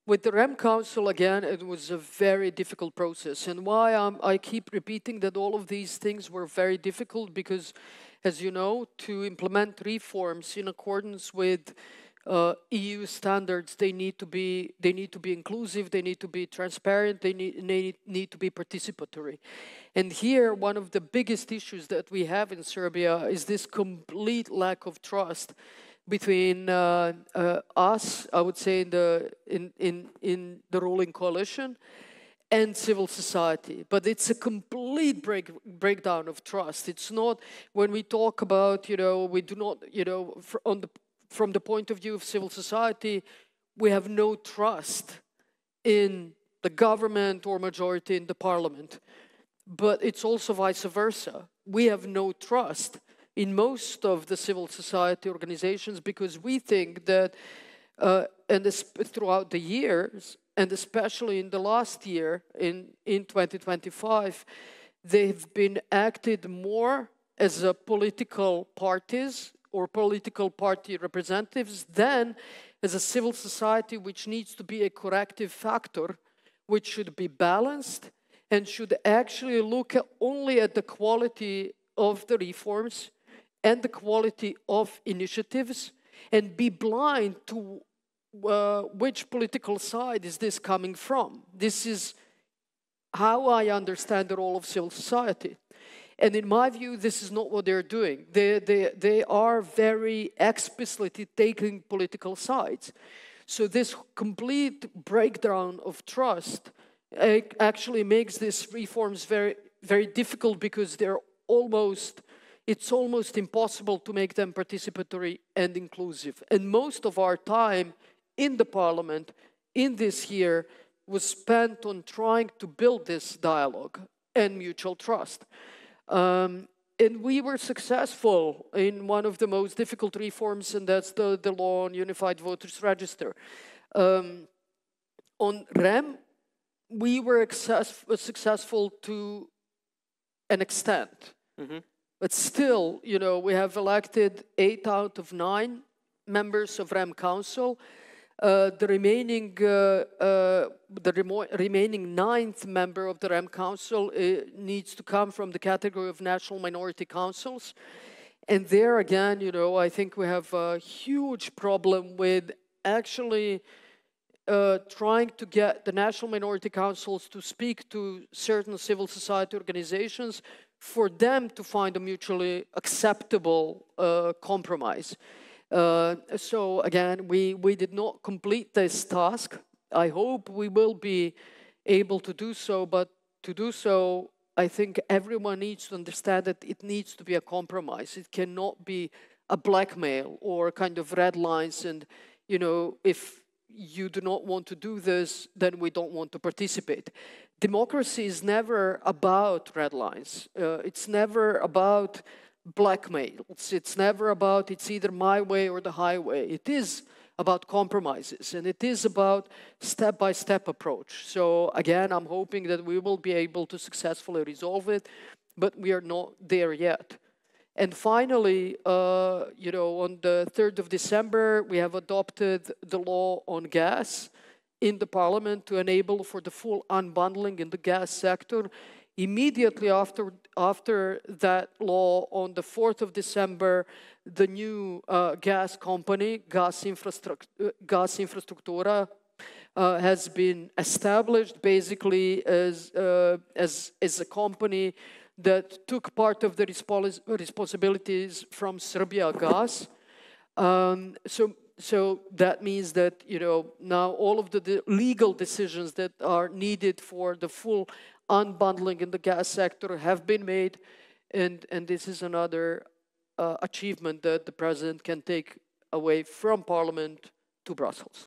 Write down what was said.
With the REM Council, again, it was a very difficult process. And why I keep repeating that all of these things were very difficult, because, as you know, to implement reforms in accordance with EU standards, they need to be inclusive, they need to be transparent, they need to be participatory. And here, one of the biggest issues that we have in Serbia is this complete lack of trust between us, I would say, in the ruling coalition, and civil society. But it's a complete breakdown of trust. It's not, when we talk about, we do not, from the point of view of civil society, we have no trust in the government or majority in the parliament. But it's also vice versa. We have no trust in most of the civil society organizations, because we think that, throughout the years, and especially in the last year, in 2025, they've been acted more as a political parties or political party representatives than as a civil society, which needs to be a corrective factor, which should be balanced and should actually look only at the quality of the reforms and the quality of initiatives, and be blind to which political side is this coming from. This is how I understand the role of civil society. And in my view, this is not what they're doing. They are very explicitly taking political sides. So this complete breakdown of trust actually makes these reforms very, very difficult, because it's almost impossible to make them participatory and inclusive. And most of our time in the parliament in this year was spent on trying to build this dialogue and mutual trust. And we were successful in one of the most difficult reforms, and that's the law on Unified Voters Register. On REM, we were successful to an extent. Mm-hmm. But still, we have elected 8 out of 9 members of REM Council. The remaining 9th member of the REM Council needs to come from the category of national minority councils. And there again, I think we have a huge problem with actually trying to get the national minority councils to speak to certain civil society organizations for them to find a mutually acceptable compromise. So again, we did not complete this task. I hope we will be able to do so, but to do so, I think everyone needs to understand that it needs to be a compromise. It cannot be a blackmail or kind of red lines and, if you do not want to do this, then we don't want to participate. Democracy is never about red lines. It's never about blackmail. It's never about it's either my way or the highway. It is about compromises, and it is about step-by-step approach. So again, I'm hoping that we will be able to successfully resolve it, but we are not there yet. And finally, on the 3rd of December, we have adopted the law on gas in the parliament to enable for the full unbundling in the gas sector. Immediately after that law, on the 4th of December, the new gas company, Gas Infrastruktura, has been established basically as a company that took part of the responsibilities from Serbia Gas. So that means that, now all of the legal decisions that are needed for the full unbundling in the gas sector have been made, and this is another achievement that the president can take away from Parliament to Brussels.